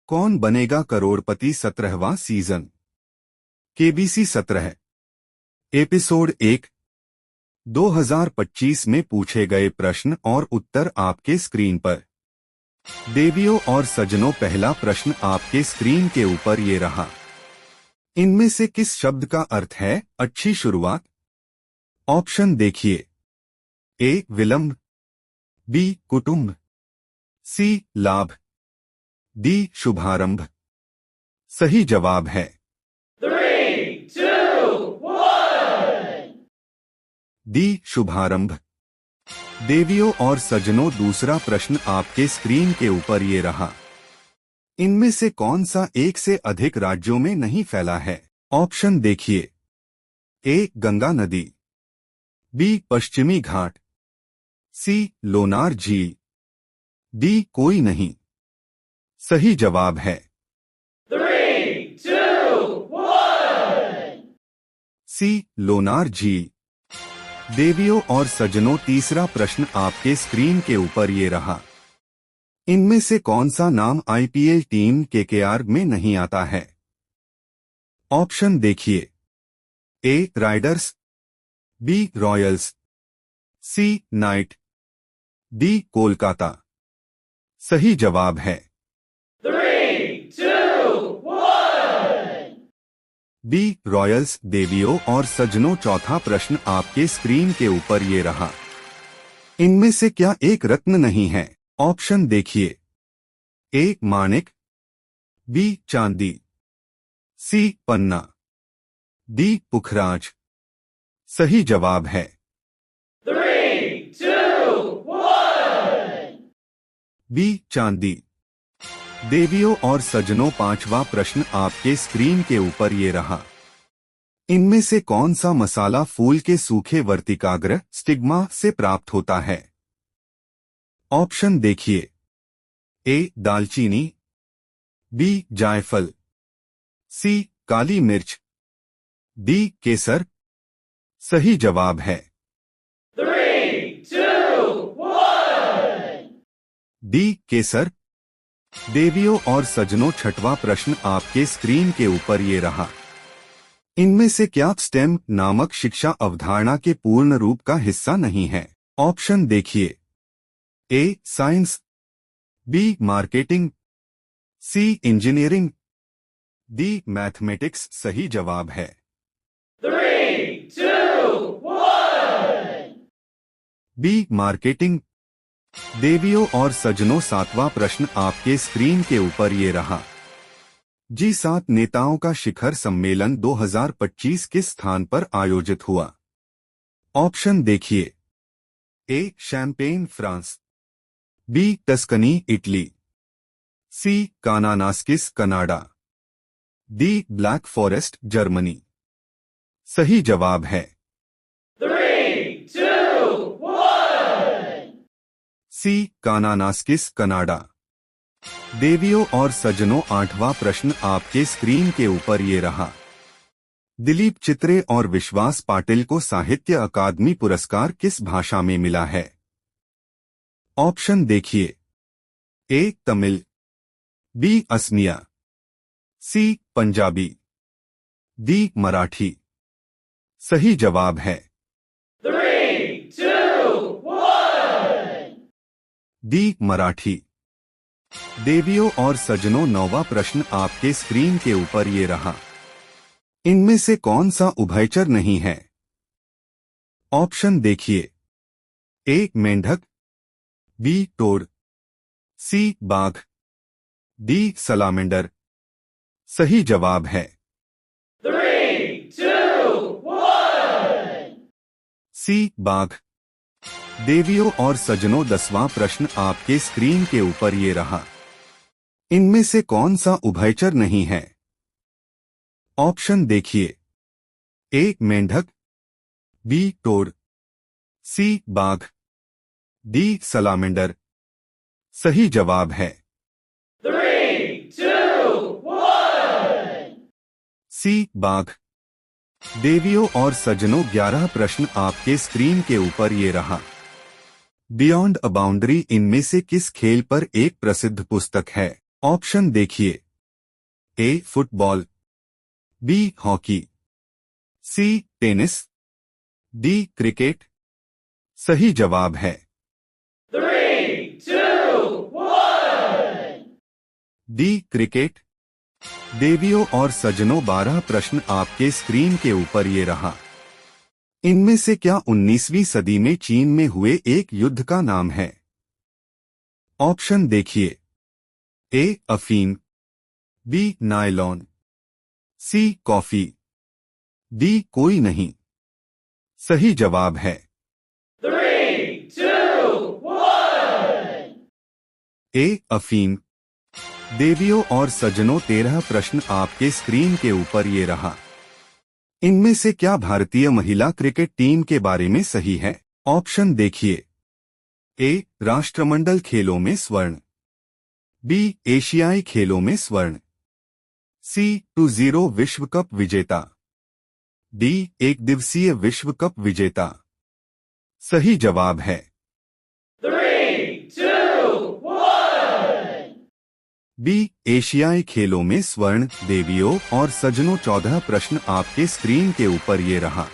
कौन बनेगा करोड़पति 17वां season. KBC 17 episode 1। 2025 में पूछे गए प्रश्न और उत्तर आपके स्क्रीन पर। देवियों और सज्जनों, पहला प्रश्न आपके स्क्रीन के ऊपर ये रहा। इनमें से किस शब्द का अर्थ है अच्छी शुरुआत? ऑप्शन देखिए। ए विलंब, बी कुटुंब, सी लाभ, डी शुभारंभ। सही जवाब है 3, 2, 1. डी शुभारंभ। देवियों और सज्जनों, दूसरा प्रश्न आपके स्क्रीन के ऊपर ये रहा। इनमें से कौन सा एक से अधिक राज्यों में नहीं फैला है? ऑप्शन देखिए। ए गंगा नदी, बी पश्चिमी घाट, सी लोनार झील, डी कोई नहीं। सही जवाब है 3, 2, 1. सी लोनार झील। देवियों और सज्जनों, तीसरा प्रश्न आपके स्क्रीन के ऊपर ये रहा। इनमें से कौन सा नाम आईपीएल टीम केकेआर में नहीं आता है? ऑप्शन देखिए। A Riders, B Royals, C Knight, D Kolkata. सही जवाब है 3, 2, 1. B Royals. देवियों और सज्जनों, चौथा प्रश्न आपके स्क्रीन के ऊपर ये रहा। इनमें से क्या एक रत्न नहीं है? ऑप्शन देखिए। ए माणिक, बी चांदी, सी पन्ना, डी पुखराज। सही जवाब है 3, 2, 1. बी चांदी। देवियों और सज्जनों, पांचवा प्रश्न आपके स्क्रीन के ऊपर ये रहा। इनमें से कौन सा मसाला फूल के सूखे वर्तिकाग्र स्टिग्मा से प्राप्त होता है? ऑप्शन देखिए। ए दालचीनी, बी जायफल, सी काली मिर्च, डी केसर। सही जवाब है 3, 2, 1. डी केसर। देवियों और सज्जनों, छठवां प्रश्न आपके स्क्रीन के ऊपर ये रहा। इनमें से क्या स्टेम नामक शिक्षा अवधारणा के पूर्ण रूप का हिस्सा नहीं है? ऑप्शन देखिए। A science, B marketing, C engineering, D mathematics. सही जवाब है 3, 2, 1. B marketing. देवियों और सज्जनों, सातवां प्रश्न आपके स्क्रीन के ऊपर ये रहा। G7 नेताओं का शिखर सम्मेलन 2025 किस स्थान पर आयोजित हुआ? ऑप्शन देखिए। A Champagne France, B Tuscany Italy, C Kananaskis Canada, D Black Forest Germany. सही जवाब है 3, 2, 1. C Kananaskis Canada. देवियों और सज्जनों, आठवां प्रश्न आपके स्क्रीन के ऊपर ये रहा। दिलीप चित्रे और विश्वास पाटिल को साहित्य अकादमी पुरस्कार किस भाषा में मिला है? ऑप्शन देखिए। ए तमिल, बी असमिया, सी पंजाबी, डी मराठी। सही जवाब है 3, 2, 1. डी मराठी। देवियों और सज्जनों, नौवां प्रश्न आपके स्क्रीन के ऊपर ये रहा। इनमें से कौन सा उभयचर नहीं है? ऑप्शन देखिए। ए मेंढक, बी टोड, सी बाघ, डी सलामेंडर। सही जवाब है 3, 2, 1. सी बाघ। देवियों और सज्जनों, 10वां प्रश्न आपके स्क्रीन के ऊपर ये रहा। इनमें से कौन सा उभयचर नहीं है? ऑप्शन देखिए। ए मेंढक, बी टोड, सी बाघ, डी सलामेंडर। सही जवाब है 3, 2, 1. सी बाघ। देवियों और सज्जनों, 11 प्रश्न आपके स्क्रीन के ऊपर ये रहा। बियॉन्ड अ बाउंड्री इनमें से किस खेल पर एक प्रसिद्ध पुस्तक है? ऑप्शन देखिए। ए फुटबॉल, बी हॉकी, सी टेनिस, डी क्रिकेट। सही जवाब है 3, 2, 1. D cricket. देवियों और सज्जनों, 12 प्रश्न आपके स्क्रीन के ऊपर ये रहा। इनमें से क्या 19वीं सदी में चीन में हुए एक युद्ध का नाम है? ऑप्शन देखिए। ए अफीम, बी नायलॉन, सी कॉफी, डी कोई नहीं। सही जवाब है 3, 2, 1. ए अफीम। देवियों और सज्जनों, 13 प्रश्न आपके स्क्रीन के ऊपर ये रहा। इनमें से क्या भारतीय महिला क्रिकेट टीम के बारे में सही है? ऑप्शन देखिए। ए राष्ट्रमंडल खेलों में स्वर्ण, बी एशियाई खेलों में स्वर्ण, सी 20 विश्व कप विजेता, डी एक दिवसीय विश्व कप विजेता। सही जवाब है 3, 2, 1. बी एशियाई खेलों में स्वर्ण। देवियों और सज्जनों, 14 प्रश्न आपके स्क्रीन के ऊपर ये रहा।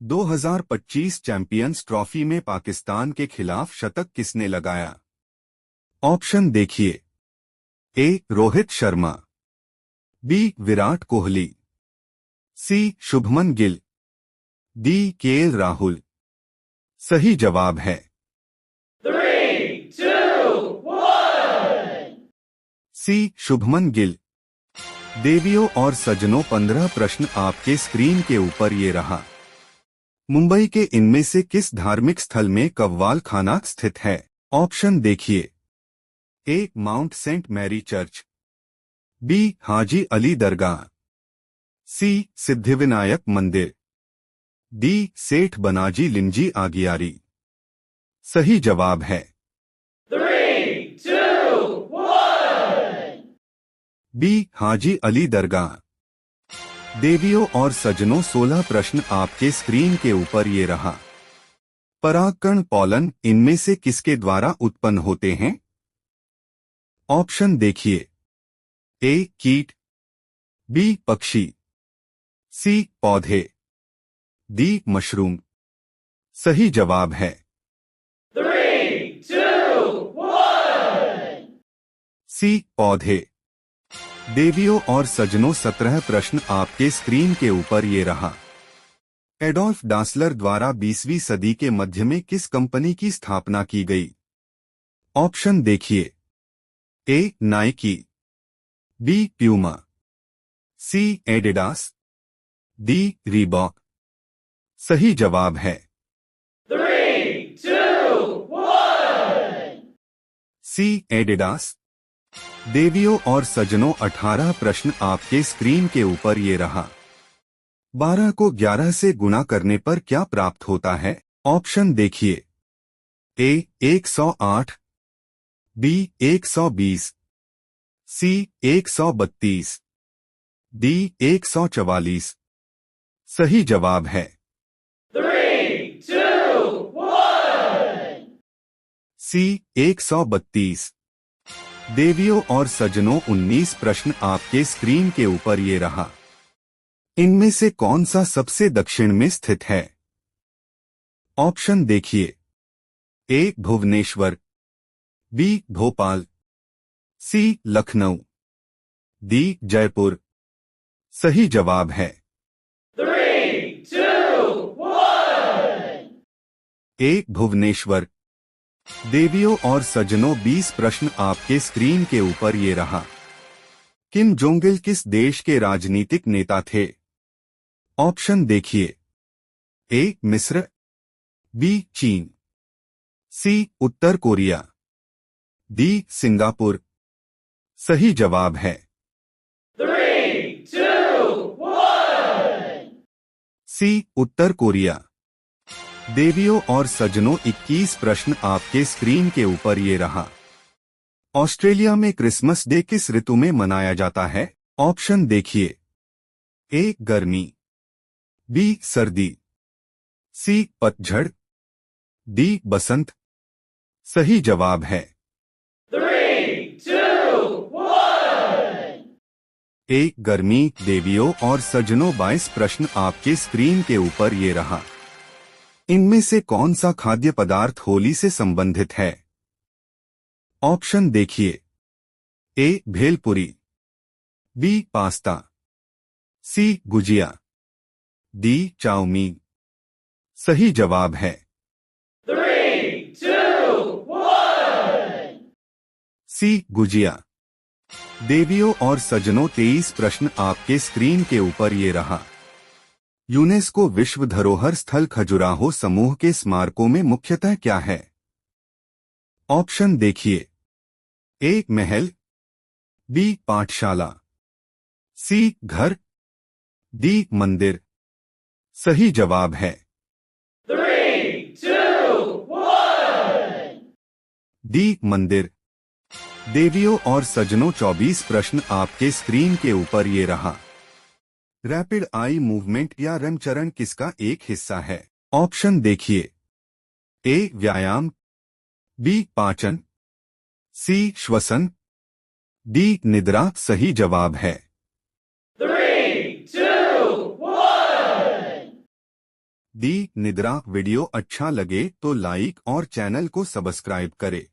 2025 चैंपियंस ट्रॉफी में पाकिस्तान के खिलाफ शतक किसने लगाया? ऑप्शन देखिए। ए रोहित शर्मा, बी विराट कोहली, सी शुभमन गिल, डी केएल राहुल। सही जवाब है 3, 2, 1. सी शुभमन गिल। देवियों और सज्जनों, 15 प्रश्न आपके स्क्रीन के ऊपर ये रहा। मुंबई के इनमें से किस धार्मिक स्थल में कव्वाल खाना स्थित है? ऑप्शन देखिए। A Mount Saint Mary church, B Haji Ali Dargah, C Siddhivinayak Mandir, D सेठ बनाजी लिंजी आगियारी। सही जवाब है 3, 2, 1. बी हाजी अली दरगाह। देवियों और सज्जनों, 16 प्रश्न आपके स्क्रीन के ऊपर ये रहा। परागकण पॉलन इनमें से किसके द्वारा उत्पन्न होते हैं? ऑप्शन देखिए। ए कीट, बी पक्षी, सी पौधे, डी मशरूम। सही जवाब है 3, 2, 1. सी पौधे। देवियों और सज्जनों, 17 प्रश्न आपके स्क्रीन के ऊपर ये रहा। एडोल्फ डासलर द्वारा 20वीं सदी के मध्य में किस कंपनी की स्थापना की गई? ऑप्शन देखिए। ए नाइकी, बी प्यूमा, सी एडिडास, डी रीबॉक। सही जवाब है 3, 2, 1. सी एडिडास। देवियों और सज्जनों, 18 प्रश्न आपके स्क्रीन के ऊपर ये रहा। 12 को 11 से गुणा करने पर क्या प्राप्त होता है? ऑप्शन देखिए। ए 108, बी 120, सी 132, डी 144। सही जवाब है 3, 2, 1. सी 132। देवियों और सज्जनों, 19 प्रश्न आपके स्क्रीन के ऊपर ये रहा। इनमें से कौन सा सबसे दक्षिण में स्थित है? ऑप्शन देखिए। ए भुवनेश्वर, बी भोपाल, सी लखनऊ, डी जयपुर। सही जवाब है 3, 2, 1. ए भुवनेश्वर। देवियों और सज्जनों, 20 प्रश्न आपके स्क्रीन के ऊपर ये रहा। किम जोंग इल किस देश के राजनीतिक नेता थे? ऑप्शन देखिए। ए मिस्र, बी चीन, सी उत्तर कोरिया, डी सिंगापुर। सही जवाब है 3, 2, 1. सी उत्तर कोरिया। देवियों और सज्जनों, 21 प्रश्न आपके स्क्रीन के ऊपर ये रहा। ऑस्ट्रेलिया में क्रिसमस डे किस ऋतु में मनाया जाता है? ऑप्शन देखिए। ए गर्मी, बी सर्दी, सी पतझड़, डी बसंत। सही जवाब है 3, 2, एक गर्मी देवियों और सज्जनों 22 प्रश्न आपके स्क्रीन के ऊपर ये रहा। इनमें से कौन सा खाद्य पदार्थ होली से संबंधित है? ऑप्शन देखिए। ए भेलपुरी, बी पास्ता, सी गुजिया, डी चाउमीन। सही जवाब है 3, 2, 1. सी गुजिया। देवियों और सज्जनों 23 प्रश्न आपके स्क्रीन के ऊपर ये रहा। यूनेस्को विश्व धरोहर स्थल खजुराहो समूह के स्मारकों में मुख्यतः क्या है? ऑप्शन देखिए। ए महल, बी पाठशाला, सी घर, डी मंदिर। सही जवाब है 3, 2, 1. डी मंदिर। देवियों और सज्जनों 24 प्रश्न आपके स्क्रीन के ऊपर ये रहा। रैपिड आई मूवमेंट या रम चरण किसका एक हिस्सा है? ऑप्शन देखिए। ए व्यायाम, बी पाचन, सी श्वसन, डी निद्रा। सही जवाब है 3, 2, 1. डी निद्रा। वीडियो अच्छा लगे तो लाइक और चैनल को सब्सक्राइब करें।